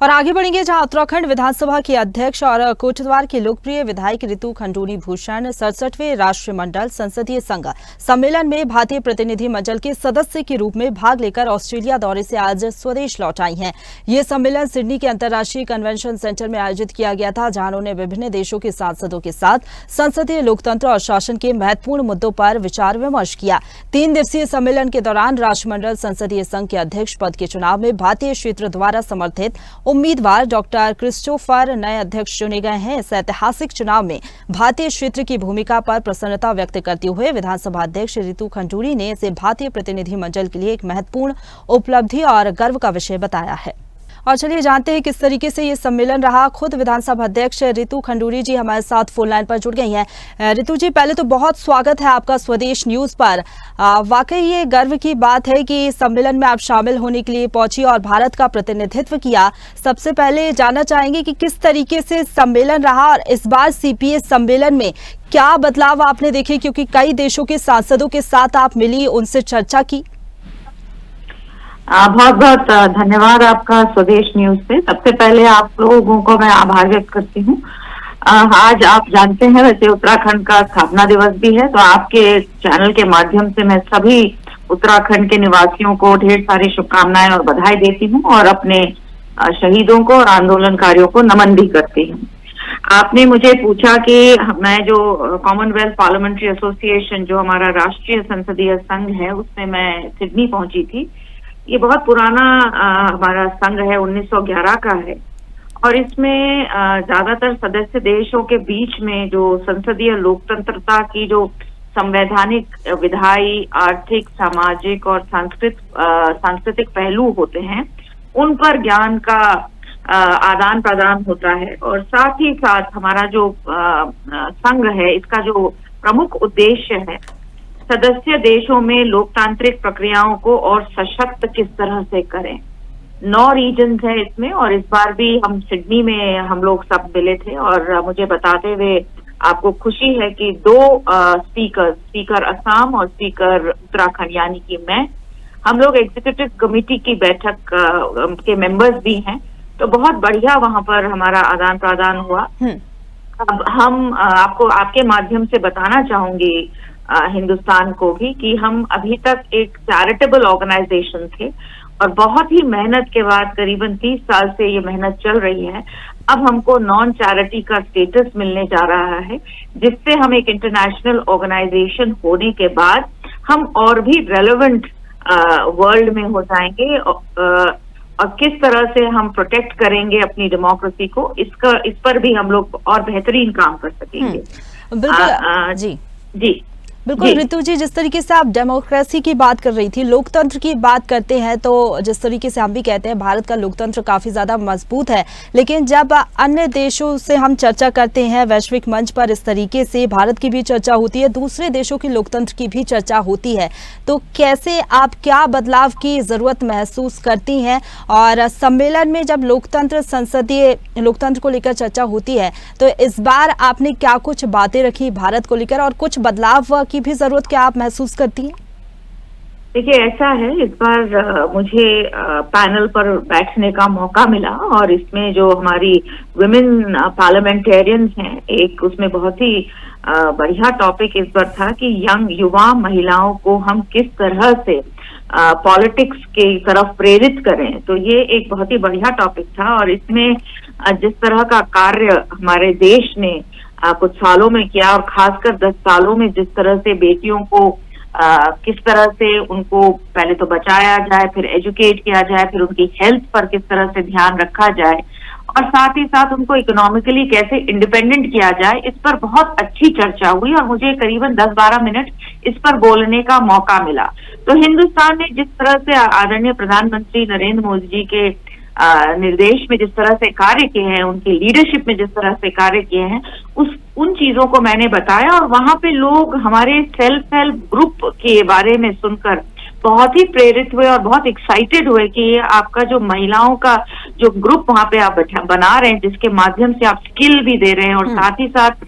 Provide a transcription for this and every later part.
और आगे बढ़ेंगे जहां उत्तराखंड विधानसभा के अध्यक्ष और कोटद्वार के लोकप्रिय विधायक रितु खंडूरी भूषण 67वें राष्ट्रमंडल संसदीय संघ सम्मेलन में भारतीय प्रतिनिधि मंडल के सदस्य के रूप में भाग लेकर ऑस्ट्रेलिया दौरे से आज स्वदेश लौट आई हैं। ये सम्मेलन सिडनी के अंतर्राष्ट्रीय कन्वेंशन सेंटर में आयोजित किया गया था, जहां उन्होंने विभिन्न देशों के सांसदों के साथ संसदीय लोकतंत्र और शासन के महत्वपूर्ण मुद्दों पर विचार विमर्श किया। 3 दिवसीय सम्मेलन के दौरान राष्ट्रमंडल संसदीय संघ के अध्यक्ष पद के चुनाव में भारतीय क्षेत्र द्वारा समर्थित उम्मीदवार डॉक्टर क्रिस्टोफर नए अध्यक्ष चुने गए हैं। इस ऐतिहासिक चुनाव में भारतीय क्षेत्र की भूमिका पर प्रसन्नता व्यक्त करते हुए विधानसभा अध्यक्ष रितु खंडूरी ने इसे भारतीय प्रतिनिधि मंडल के लिए एक महत्वपूर्ण उपलब्धि और गर्व का विषय बताया है। और चलिए जानते हैं किस तरीके से ये सम्मेलन रहा। खुद विधानसभा अध्यक्ष रितु खंडूरी जी हमारे साथ फोन लाइन पर जुड़ गई हैं। रितु जी, पहले तो बहुत स्वागत है आपका स्वदेश न्यूज पर। वाकई ये गर्व की बात है कि सम्मेलन में आप शामिल होने के लिए पहुंची और भारत का प्रतिनिधित्व किया। सबसे पहले जानना चाहेंगे कि किस तरीके से सम्मेलन रहा और इस बार सीपीए सम्मेलन में क्या बदलाव आपने देखे, क्योंकि कई देशों के सांसदों के साथ आप मिली, उनसे चर्चा की। बहुत बहुत धन्यवाद आपका स्वदेश न्यूज से। सबसे पहले आप लोगों को मैं आभार व्यक्त करती हूँ। आज आप जानते हैं वैसे उत्तराखंड का स्थापना दिवस भी है, तो आपके चैनल के माध्यम से मैं सभी उत्तराखंड के निवासियों को ढेर सारी शुभकामनाएं और बधाई देती हूँ और अपने शहीदों को और आंदोलनकारियों को नमन भी करती हूँ। आपने मुझे पूछा कि मैं जो कॉमनवेल्थ पार्लियामेंट्री एसोसिएशन जो हमारा राष्ट्रीय संसदीय संघ है उसमें मैं सिडनी पहुंची थी। ये बहुत पुराना हमारा संघ है, 1911 का है और इसमें ज्यादातर सदस्य देशों के बीच में जो संसदीय लोकतंत्रता की जो संवैधानिक, विधायी, आर्थिक, सामाजिक और सांस्कृतिक पहलू होते हैं उन पर ज्ञान का आदान प्रदान होता है। और साथ ही साथ हमारा जो संघ है इसका जो प्रमुख उद्देश्य है सदस्य देशों में लोकतांत्रिक प्रक्रियाओं को और सशक्त किस तरह से करें। 9 रीजन्स है इसमें और इस बार भी हम सिडनी में हम लोग सब मिले थे और मुझे बताते हुए आपको खुशी है कि 2 स्पीकर असम और स्पीकर उत्तराखंड यानी कि मैं, हम लोग एग्जीक्यूटिव कमेटी की बैठक के मेंबर्स भी हैं, तो बहुत बढ़िया वहां पर हमारा आदान प्रदान हुआ। अब हम आपको आपके माध्यम से बताना चाहूंगी हिंदुस्तान को भी कि हम अभी तक एक चैरिटेबल ऑर्गेनाइजेशन थे और बहुत ही मेहनत के बाद करीबन 30 साल से ये मेहनत चल रही है। अब हमको नॉन चैरिटी का स्टेटस मिलने जा रहा है, जिससे हम एक इंटरनेशनल ऑर्गेनाइजेशन होने के बाद हम और भी रेलेवेंट वर्ल्ड में हो जाएंगे और किस तरह से हम प्रोटेक्ट करेंगे अपनी डेमोक्रेसी को, इस पर भी हम लोग और बेहतरीन काम कर सकेंगे। बिल्कुल जी बिल्कुल रितु जी, जिस तरीके से आप डेमोक्रेसी की बात कर रही थी, लोकतंत्र की बात करते हैं, तो जिस तरीके से हम भी कहते हैं भारत का लोकतंत्र काफी ज्यादा मजबूत है, लेकिन जब अन्य देशों से हम चर्चा करते हैं वैश्विक मंच पर, इस तरीके से भारत की भी चर्चा होती है, दूसरे देशों के लोकतंत्र की भी चर्चा होती है, तो कैसे आप क्या बदलाव की जरूरत महसूस करती हैं? और सम्मेलन में जब लोकतंत्र, संसदीय लोकतंत्र को लेकर चर्चा होती है, तो इस बार आपने क्या कुछ बातें रखी भारत को लेकर और कुछ बदलाव की भी जरूरत क्या आप महसूस करती हैं? देखिए, ऐसा है, इस बार मुझे पैनल पर बैठने का मौका मिला और इसमें जो हमारी विमेन पार्लियामेंटेरियंस हैं, एक उसमें बहुत ही बढ़िया टॉपिक इस बार था कि युवा महिलाओं को हम किस तरह से पॉलिटिक्स की तरफ प्रेरित करें। तो ये एक बहुत ही बढ़िया टॉपिक था और इसमें जिस तरह का कार्य हमारे देश ने कुछ सालों में किया और खासकर 10 सालों में जिस तरह से बेटियों को किस तरह से उनको पहले तो बचाया जाए, फिर एजुकेट किया जाए, फिर उनकी हेल्थ पर किस तरह से ध्यान रखा जाए और साथ ही साथ उनको इकोनॉमिकली कैसे इंडिपेंडेंट किया जाए, इस पर बहुत अच्छी चर्चा हुई और मुझे करीबन 10-12 मिनट इस पर बोलने का मौका मिला। तो हिंदुस्तान ने जिस तरह से आदरणीय प्रधानमंत्री नरेंद्र मोदी जी के निर्देश में जिस तरह से कार्य किए हैं, उनकी लीडरशिप में जिस तरह से कार्य किए हैं, उन चीजों को मैंने बताया और वहां पे लोग हमारे सेल्फ हेल्प ग्रुप के बारे में सुनकर बहुत ही प्रेरित हुए और बहुत एक्साइटेड हुए कि ये आपका जो महिलाओं का जो ग्रुप वहां पे आप बना रहे हैं, जिसके माध्यम से आप स्किल भी दे रहे हैं और साथ ही साथ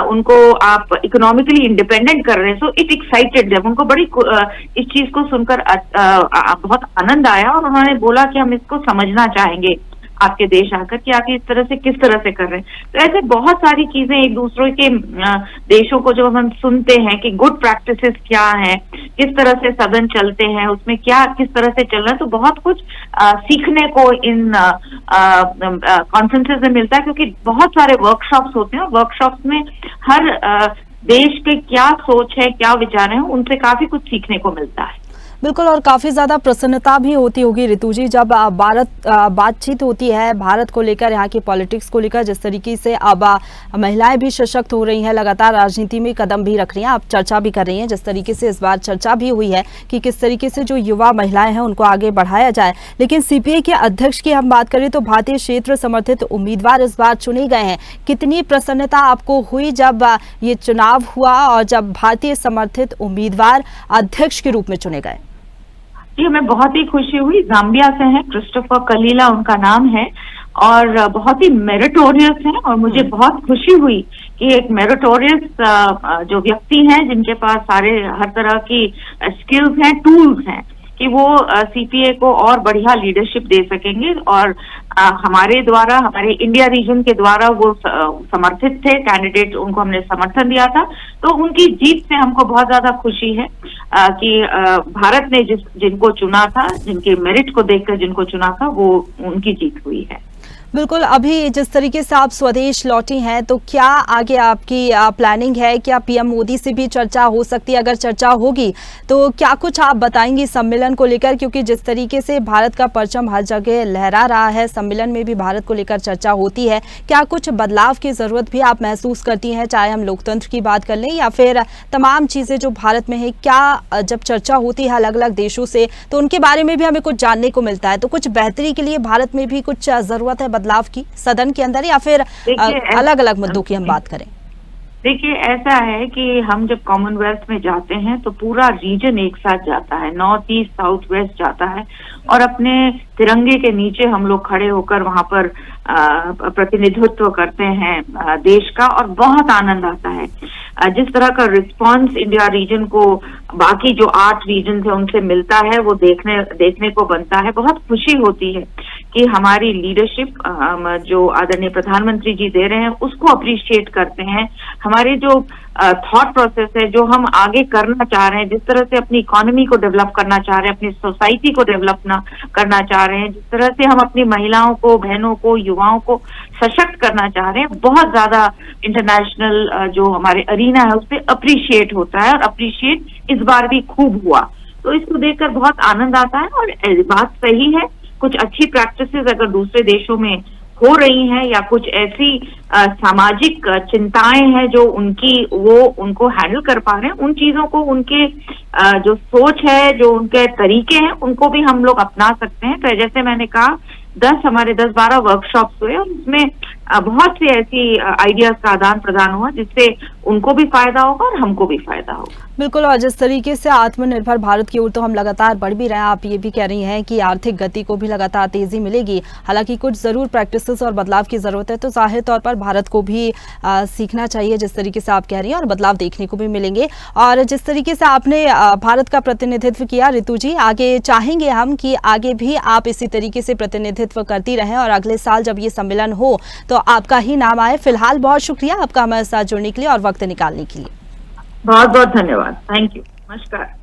उनको आप इकोनॉमिकली इंडिपेंडेंट कर रहे हैं, सो इट एक्साइटेड जब उनको बड़ी इस चीज को सुनकर बहुत आनंद आया और उन्होंने बोला कि हम इसको समझना चाहेंगे। आपके देश आकर कि आप इस तरह से किस तरह से कर रहे हैं। तो ऐसे बहुत सारी चीजें एक दूसरे के देशों को जब हम सुनते हैं कि गुड प्रैक्टिसेस क्या है, किस तरह से सदन चलते हैं, उसमें क्या किस तरह से चल रहा है, तो बहुत कुछ सीखने को इन कॉन्फ्रेंसेस में मिलता है, क्योंकि बहुत सारे वर्कशॉप्स होते हैं और वर्कशॉप्स में हर देश के क्या सोच है, क्या विचार है, उनसे काफी कुछ सीखने को मिलता है। बिल्कुल, और काफी ज्यादा प्रसन्नता भी होती होगी ऋतु जी जब बातचीत होती है भारत को लेकर, यहाँ की पॉलिटिक्स को लेकर, जिस तरीके से अब महिलाएं भी सशक्त हो रही हैं, लगातार राजनीति में कदम भी रख रही हैं, आप चर्चा भी कर रही हैं, जिस तरीके से इस बार चर्चा भी हुई है कि किस तरीके से जो युवा महिलाएं हैं उनको आगे बढ़ाया जाए। लेकिन सीपीआई के अध्यक्ष की हम बात करें तो भारतीय क्षेत्र समर्थित उम्मीदवार इस बार चुने गए हैं। कितनी प्रसन्नता आपको हुई जब ये चुनाव हुआ और जब भारतीय समर्थित उम्मीदवार अध्यक्ष के रूप में चुने गए? जी, हमें बहुत ही खुशी हुई। जाम्बिया से हैं, क्रिस्टोफर कलीला उनका नाम है और बहुत ही मेरिटोरियस हैं और मुझे बहुत खुशी हुई कि एक मेरिटोरियस जो व्यक्ति हैं जिनके पास सारे हर तरह की स्किल्स हैं, टूल्स हैं, कि वो सीपीए को और बढ़िया लीडरशिप दे सकेंगे। और हमारे द्वारा, हमारे इंडिया रीजन के द्वारा वो समर्थित थे कैंडिडेट, उनको हमने समर्थन दिया था, तो उनकी जीत से हमको बहुत ज्यादा खुशी है कि भारत ने जिनको चुना था, जिनके मेरिट को देखकर जिनको चुना था, वो उनकी जीत हुई है। बिल्कुल, अभी जिस तरीके से आप स्वदेश लौटी हैं तो क्या आगे आपकी प्लानिंग है? क्या पीएम मोदी से भी चर्चा हो सकती है? अगर चर्चा होगी तो क्या कुछ आप बताएंगी सम्मेलन को लेकर, क्योंकि जिस तरीके से भारत का परचम हर जगह लहरा रहा है, सम्मेलन में भी भारत को लेकर चर्चा होती है, क्या कुछ बदलाव की जरूरत भी आप महसूस करती हैं? चाहे हम लोकतंत्र की बात कर लें या फिर तमाम चीजें जो भारत में है, क्या जब चर्चा होती है अलग अलग देशों से तो उनके बारे में भी हमें कुछ जानने को मिलता है, तो कुछ बेहतरी के लिए भारत में भी कुछ जरूरत है बदलाव की सदन के अंदर, या फिर अलग अलग मुद्दों की हम बात करें? देखिए, ऐसा है कि हम जब कॉमनवेल्थ में जाते हैं तो पूरा रीजन एक साथ जाता है, नॉर्थ ईस्ट साउथ वेस्ट जाता है, और अपने तिरंगे के नीचे हम लोग खड़े होकर वहां पर प्रतिनिधित्व करते हैं देश का, और बहुत आनंद आता है। जिस तरह का रिस्पांस इंडिया रीजन को बाकी जो 8 रीजन है उनसे मिलता है, वो देखने को बनता है। बहुत खुशी होती है कि हमारी लीडरशिप जो आदरणीय प्रधानमंत्री जी दे रहे हैं उसको अप्रिशिएट करते हैं। हमारे जो थॉट प्रोसेस है, जो हम आगे करना चाह रहे हैं, जिस तरह से अपनी इकोनॉमी को डेवलप करना चाह रहे हैं, अपनी सोसाइटी को डेवलप करना चाह रहे हैं, जिस तरह से हम अपनी महिलाओं को, बहनों को, युवाओं को सशक्त करना चाह रहे हैं, बहुत ज्यादा इंटरनेशनल जो हमारे अरीना है उस पर अप्रिशिएट होता है, और अप्रिशिएट इस बार भी खूब हुआ। तो इसको देखकर बहुत आनंद आता है। और बात सही है, कुछ अच्छी प्रैक्टिसेस अगर दूसरे देशों में हो रही हैं या कुछ ऐसी सामाजिक चिंताएं हैं जो उनको हैंडल कर पा रहे हैं, उन चीजों को, उनके जो सोच है, जो उनके तरीके हैं, उनको भी हम लोग अपना सकते हैं। तो जैसे मैंने कहा, हमारे 10-12 वर्कशॉप्स हुए और उसमें बहुत सी ऐसी आइडियाज का आदान प्रदान हुआ जिससे उनको भी फायदा होगा और हमको भी फायदा होगा। बिल्कुल, और जिस तरीके से आत्मनिर्भर भारत की ओर तो हम लगातार बढ़ भी रहे हैं, आप ये भी कह रही हैं कि आर्थिक गति को भी लगातार तेजी मिलेगी। हालांकि कुछ जरूर प्रैक्टिसेस और बदलाव की जरूरत है, तो जाहिर तौर पर भारत को भी सीखना चाहिए जिस तरीके से आप कह रही हैं, और बदलाव देखने को भी मिलेंगे। और जिस तरीके से आपने भारत का प्रतिनिधित्व किया ऋतु जी, आगे चाहेंगे हम कि आगे भी आप इसी तरीके से प्रतिनिधित्व करती रहें और अगले साल जब ये सम्मेलन हो तो आपका ही नाम आए। फिलहाल बहुत शुक्रिया आपका हमारे साथ जुड़ने के लिए और वक्त निकालने के लिए। बहुत बहुत धन्यवाद। Thank you. नमस्कार।